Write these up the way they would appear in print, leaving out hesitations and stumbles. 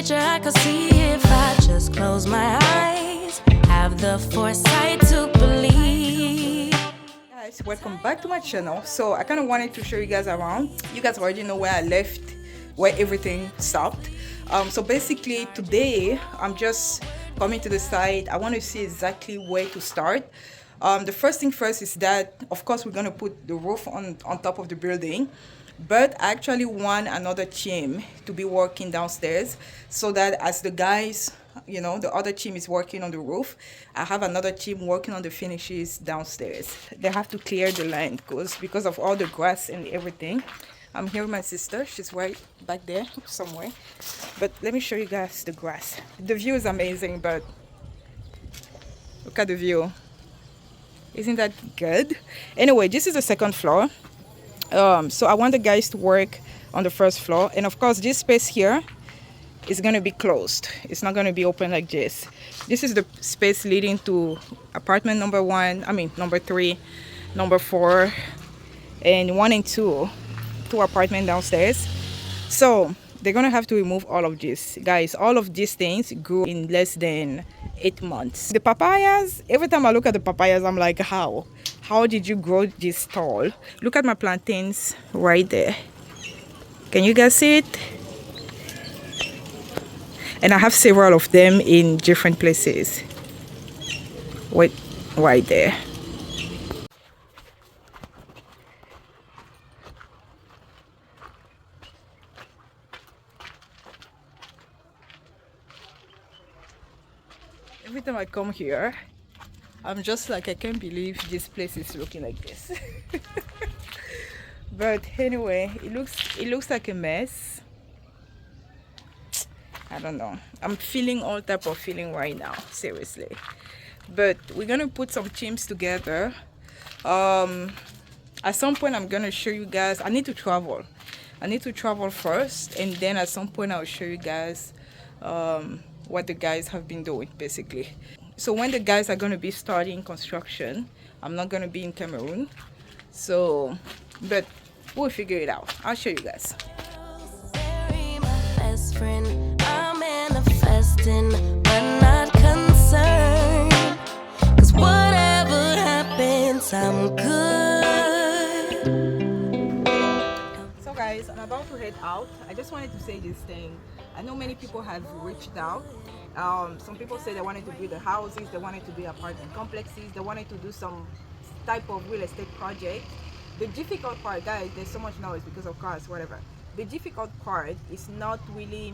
future I could see if I just close my eyes. Have the foresight to believe. Guys, welcome back to my channel. So I kind of wanted to show you guys around. You guys already know where I left, where everything stopped. So basically today I'm just coming to the site. I want to see exactly where to start. The first thing first is that of course we're going to put the roof on top of the building, but I actually want another team to be working downstairs, so that as the guys, you know, the other team is working on the roof, I have another team working on the finishes downstairs. They have to clear the land because of all the grass and everything. I'm here with my sister. She's right back there somewhere. But let me show you guys the grass. The view is amazing, but look at the view. Isn't that good? Anyway, this is the second floor. So I want the guys to work on the first floor. And of course, this space here is going to be closed. It's not going to be open like this. This is the space leading to apartment number 3, number 4, and 1 and 2. 2 apartments downstairs. So they're going to have to remove all of this. Guys, all of these things grew in less than 8 months. The papayas, every time I look at the papayas, I'm like, how? How did you grow this tall? Look at my plantains right there. Can you guys see it? And I have several of them in different places. Wait, right there. Every time I come here, I'm just like, I can't believe this place is looking like this. But anyway, it looks like a mess. I don't know. I'm feeling all type of feeling right now, seriously. But we're gonna put some teams together. At some point I'm gonna show you guys. I need to travel first, and then at some point I'll show you guys what the guys have been doing basically. So when the guys are going to be starting construction, I'm not going to be in Cameroon, so but we'll figure it out. I'll show you guys. Bury my best friend. I'm manifesting, but not concerned. 'Cause whatever happens, I'm good. So guys, I'm about to head out. I just wanted to say this thing. I know many people have reached out. Some people say they wanted to build the houses, they wanted to build apartment complexes, they wanted to do some type of real estate project. The difficult part, guys, there's so much noise because of cars, whatever. The difficult part is not really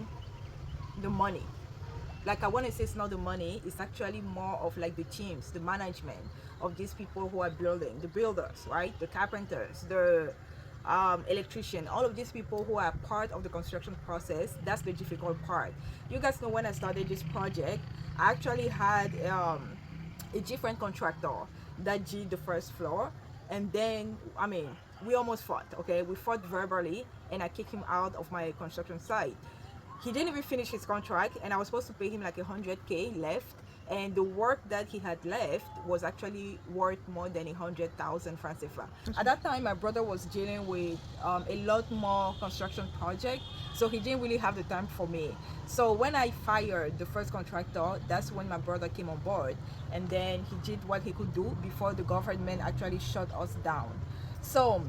the money. Like, I want to say it's not the money, it's actually more of like the teams, the management of these people who are building, the builders, right? The carpenters, the electrician, all of these people who are part of the construction process. That's the difficult part. You guys know when I started this project, I actually had a different contractor that did the first floor, and then we almost fought. Okay, we fought verbally, and I kicked him out of my construction site. He didn't even finish his contract, and I was supposed to pay him like 100K left, and the work that he had left was actually worth more than 100,000 francs CFA. At that time, my brother was dealing with a lot more construction project, so he didn't really have the time for me. So when I fired the first contractor, that's when my brother came on board, and then he did what he could do before the government actually shut us down. So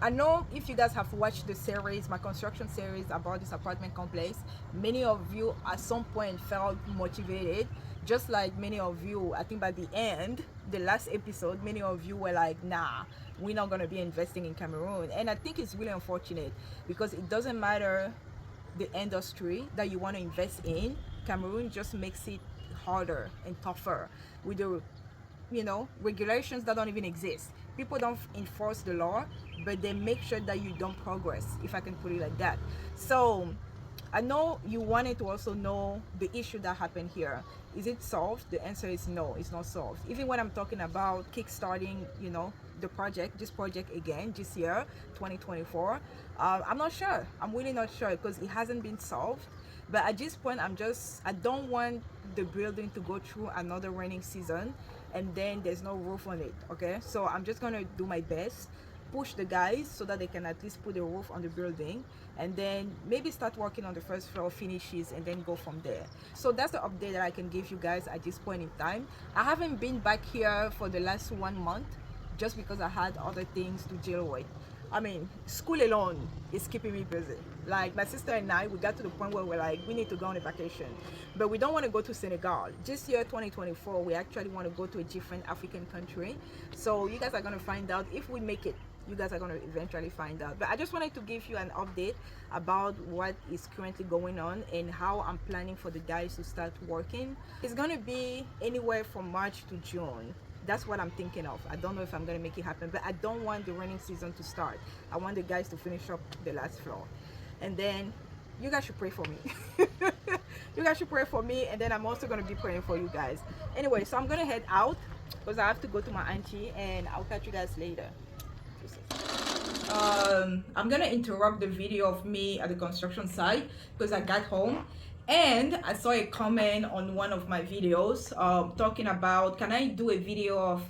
I know if you guys have watched the series, my construction series about this apartment complex, many of you at some point felt motivated, just like many of you, I think by the end, the last episode, many of you were like, nah, we're not going to be investing in Cameroon. And I think it's really unfortunate, because it doesn't matter the industry that you want to invest in, Cameroon just makes it harder and tougher with the regulations that don't even exist. People don't enforce the law, but they make sure that you don't progress, if I can put it like that. So I know you wanted to also know the issue that happened here. Is it solved? The answer is no, it's not solved. Even when I'm talking about kickstarting, this project again this year, 2024, I'm not sure. I'm really not sure, because it hasn't been solved. But at this point, I don't want the building to go through another raining season and then there's no roof on it. Okay, so I'm just gonna do my best push the guys so that they can at least put a roof on the building, and then maybe start working on the first floor finishes and then go from there. So that's the update that I can give you guys at this point in time. I haven't been back here for the last 1 month just because I had other things to deal with. I mean, school alone is keeping me busy. Like my sister and I, we got to the point where we're like, we need to go on a vacation, but we don't want to go to Senegal. This year, 2024, we actually want to go to a different African country. So you guys are going to find out if we make it. You guys are going to eventually find out. But I just wanted to give you an update about what is currently going on and how I'm planning for the guys to start working. It's going to be anywhere from March to June. That's what I'm thinking of. I don't know if I'm gonna make it happen, but I don't want the raining season to start. I want the guys to finish up the last floor, and then you guys should pray for me. You guys should pray for me, and then I'm also gonna be praying for you guys. Anyway, so I'm gonna head out because I have to go to my auntie, and I'll catch you guys later. I'm gonna interrupt the video of me at the construction site because I got home and I saw a comment on one of my videos talking about, can I do a video of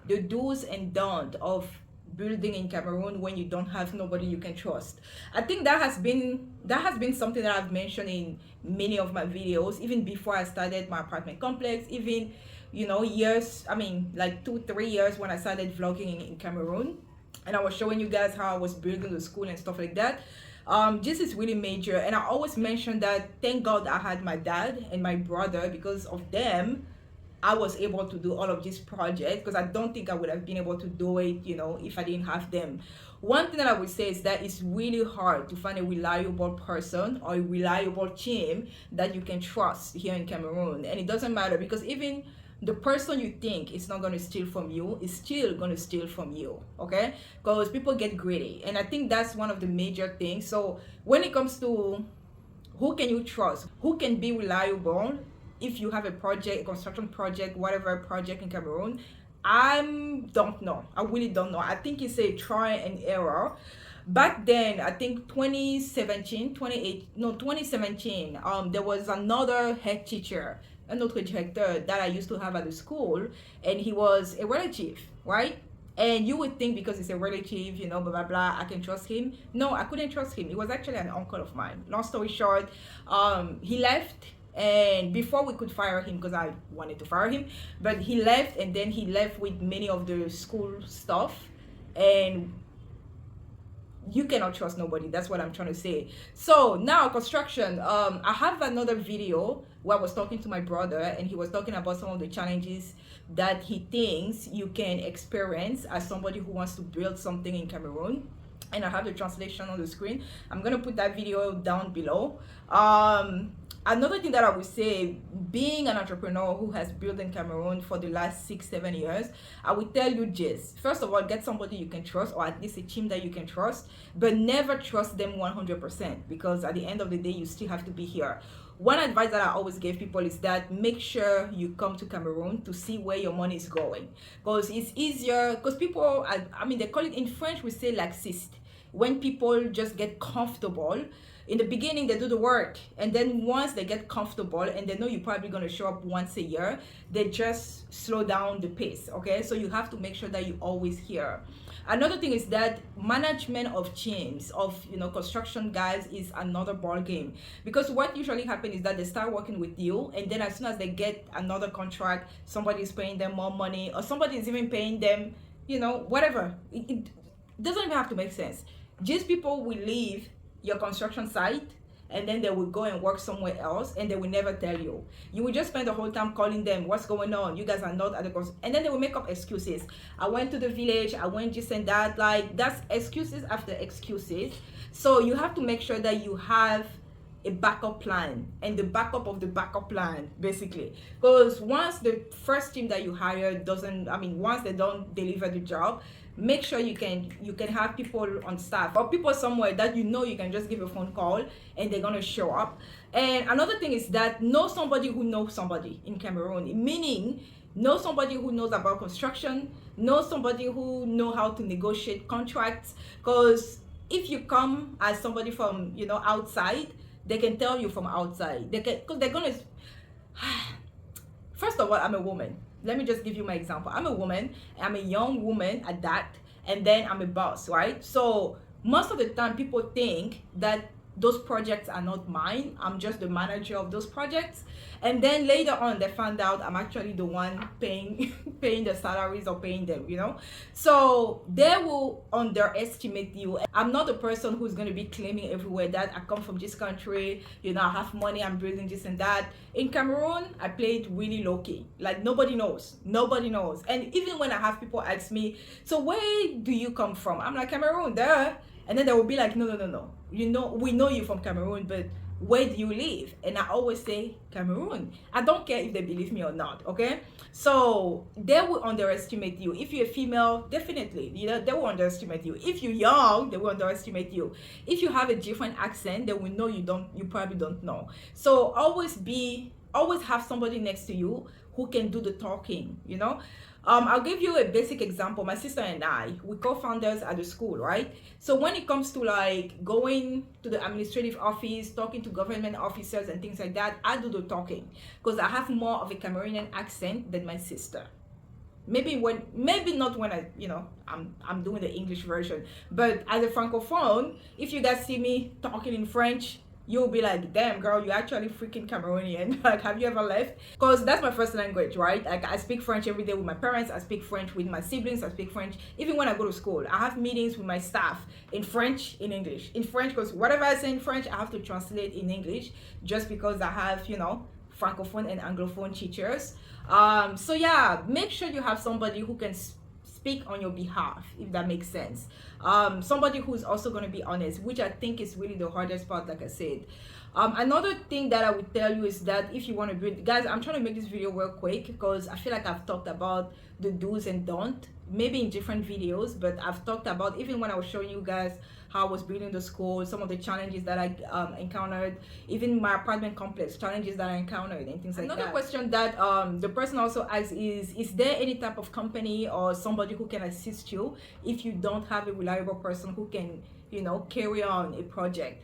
the do's and don'ts of building in Cameroon when you don't have nobody you can trust. I think that has been something that I've mentioned in many of my videos, even before I started my apartment complex, even years, I mean like 2-3 years when I started vlogging in Cameroon, and I was showing you guys how I was building the school and stuff like that. This is really major, and I always mention that thank God I had my dad and my brother. Because of them I was able to do all of these projects, because I don't think I would have been able to do it if I didn't have them. One thing that I would say is that it's really hard to find a reliable person or a reliable team that you can trust here in Cameroon. And it doesn't matter, because even the person you think is not going to steal from you is still going to steal from you, okay? Because people get greedy, and I think that's one of the major things. So when it comes to who can you trust, who can be reliable, if you have a project, a construction project, whatever project in Cameroon, I don't know. I really don't know. I think it's a try and error. Back then, I think 2017, there was another head teacher, another director that I used to have at the school, and he was a relative, right? And you would think because it's a relative, blah, blah, blah, I can trust him. No, I couldn't trust him. He was actually an uncle of mine. Long story short, he left, and before we could fire him, because I wanted to fire him, but he left, and then he left with many of the school stuff, and you cannot trust nobody. That's what I'm trying to say. So now construction, I have another video where I was talking to my brother, and he was talking about some of the challenges that he thinks you can experience as somebody who wants to build something in Cameroon. And I have the translation on the screen. I'm gonna put that video down below. Another thing that I would say, being an entrepreneur who has built in Cameroon for the last 6-7 years, I would tell you this. First of all, get somebody you can trust, or at least a team that you can trust, but never trust them 100%, because at the end of the day, you still have to be here. One advice that I always give people is that make sure you come to Cameroon to see where your money is going, because it's easier, because people, I mean, they call it, in French, we say laxiste. When people just get comfortable, in the beginning they do the work, and then once they get comfortable and they know you're probably going to show up once a year, they just slow down the pace, okay? So you have to make sure that you're always here. Another thing is that management of teams, of construction guys, is another ball game, because what usually happens is that they start working with you, and then as soon as they get another contract, somebody is paying them more money, or somebody is even paying them whatever. It doesn't even have to make sense. These people will leave your construction site, and then they will go and work somewhere else, and they will never tell you. You will just spend the whole time calling them, what's going on, you guys are not at the and then they will make up excuses. I went to the village, I went this and that. Like, that's excuses after excuses. So you have to make sure that you have a backup plan, and the backup of the backup plan, basically, because once the first team that you hire once they don't deliver the job, make sure you can have people on staff, or people somewhere that you can just give a phone call and they're gonna show up. And another thing is that know somebody who knows somebody in Cameroon, meaning know somebody who knows about construction, know somebody who know how to negotiate contracts, because if you come as somebody from outside, they can tell you from outside, because they're gonna first of all, I'm a woman. Let me just give you my example. I'm a woman, I'm a young woman at that, and then I'm a boss, right? So most of the time people think that those projects are not mine. I'm just the manager of those projects. And then later on they found out I'm actually the one paying paying the salaries or paying them, you know. So they will underestimate you. I'm not the person who's going to be claiming everywhere that I come from this country, you know, I have money, I'm building this and that. In Cameroon, I played really low key. Like nobody knows. And even when I have people ask me, so where do you come from? I'm like, Cameroon, duh. And then they will be like, no. You know, we know you from Cameroon, but where do you live? And I always say Cameroon. I don't care if they believe me or not, okay? So they will underestimate you. If you're a female, definitely, you know, they will underestimate you. If you're young, they will underestimate you. If you have a different accent, they will know you probably don't know. So always have somebody next to you who can do the talking, you know. I'll give you a basic example. My sister and I, we co-founders at the school, right? So when it comes to like going to the administrative office, talking to government officers and things like that, I do the talking because I have more of a Cameroonian accent than my sister. Maybe not when I, you know, I'm doing the English version, but as a francophone, if you guys see me talking in French, you'll be like, damn girl, you're actually freaking Cameroonian. Like, have you ever left? Because that's my first language, right? Like, I speak French every day with my parents. I speak French with my siblings. I speak French even when I go to school. I have meetings with my staff in French, in English. In French, because whatever I say in French, I have to translate in English just because I have, you know, francophone and anglophone teachers. So yeah, make sure you have somebody who can speak on your behalf, if that makes sense. Somebody who's also going to be honest, which I think is really the hardest part, like I said. Another thing that I would tell you is that if you want to build, guys, I'm trying to make this video real quick because I feel like I've talked about the do's and don't, maybe in different videos, but I've talked about, even when I was showing you guys how I was building the school, some of the challenges that I encountered, even my apartment complex, challenges that I encountered and things like that. Another question that the person also asks is there any type of company or somebody who can assist you if you don't have a reliable person who can, you know, carry on a project?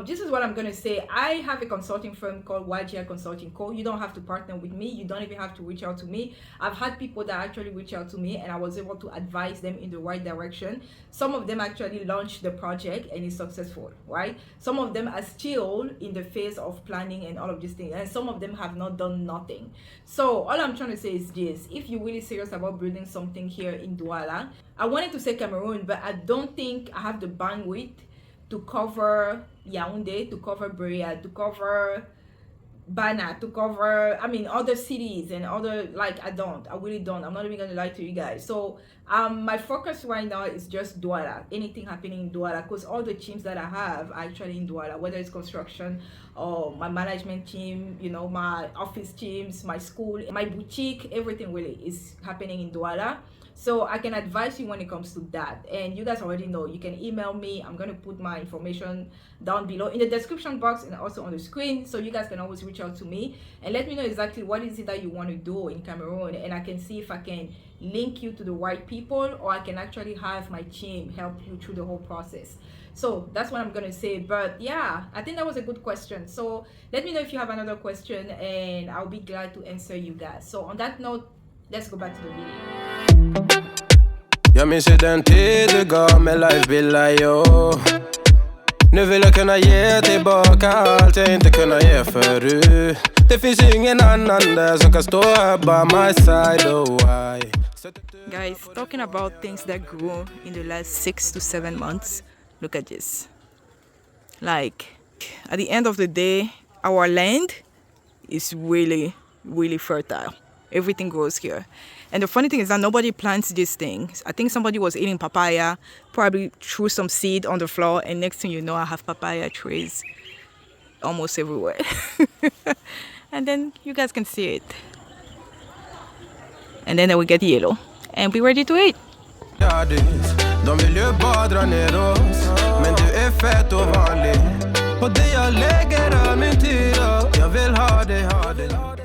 This is what I'm gonna say. I have a consulting firm called YJL Consulting Co. You don't have to partner with me. You don't even have to reach out to me. I've had people that actually reach out to me and I was able to advise them in the right direction. Some of them actually launched the project and is successful, right? Some of them are still in the phase of planning and all of these things, and some of them have not done nothing. So all I'm trying to say is this: if you're really serious about building something here in Douala, I wanted to say Cameroon, but I don't think I have the bandwidth to cover Yaoundé, to cover Berea, to cover Bana, to cover, I mean, other cities and other, like, I really don't. I'm not even gonna lie to you guys. So my focus right now is just Douala, anything happening in Douala, because all the teams that I have are actually in Douala, whether it's construction or my management team, you know, my office teams, my school, my boutique, everything really is happening in Douala. So I can advise you when it comes to that. And you guys already know, you can email me. I'm going to put my information down below in the description box and also on the screen. So you guys can always reach out to me and let me know exactly what is it that you want to do in Cameroon. And I can see if I can link you to the right people, or I can actually have my team help you through the whole process. So that's what I'm going to say. But yeah, I think that was a good question. So let me know if you have another question and I'll be glad to answer you guys. So on that note, let's go back to the video. Jag minns ju den tid du gav mig life billar, yo. Nu vill jag kunna ge tillbaka allt jag inte kunna ge förut. Det finns ju ingen annan där som kan stå här by my side, oh why. Guys, talking about things that grew in the last 6 to 7 months, look at this. Like, at the end of the day, our land is really, really fertile. Everything grows here. And the funny thing is that nobody plants these things. I think somebody was eating papaya, probably threw some seed on the floor, and next thing you know, I have papaya trees almost everywhere. And then you guys can see it. And then they will get yellow and be ready to eat. De vill ju bara dra ner oss, men du är fett och vanlig. Och det jag lägger all min tid, jag vill ha det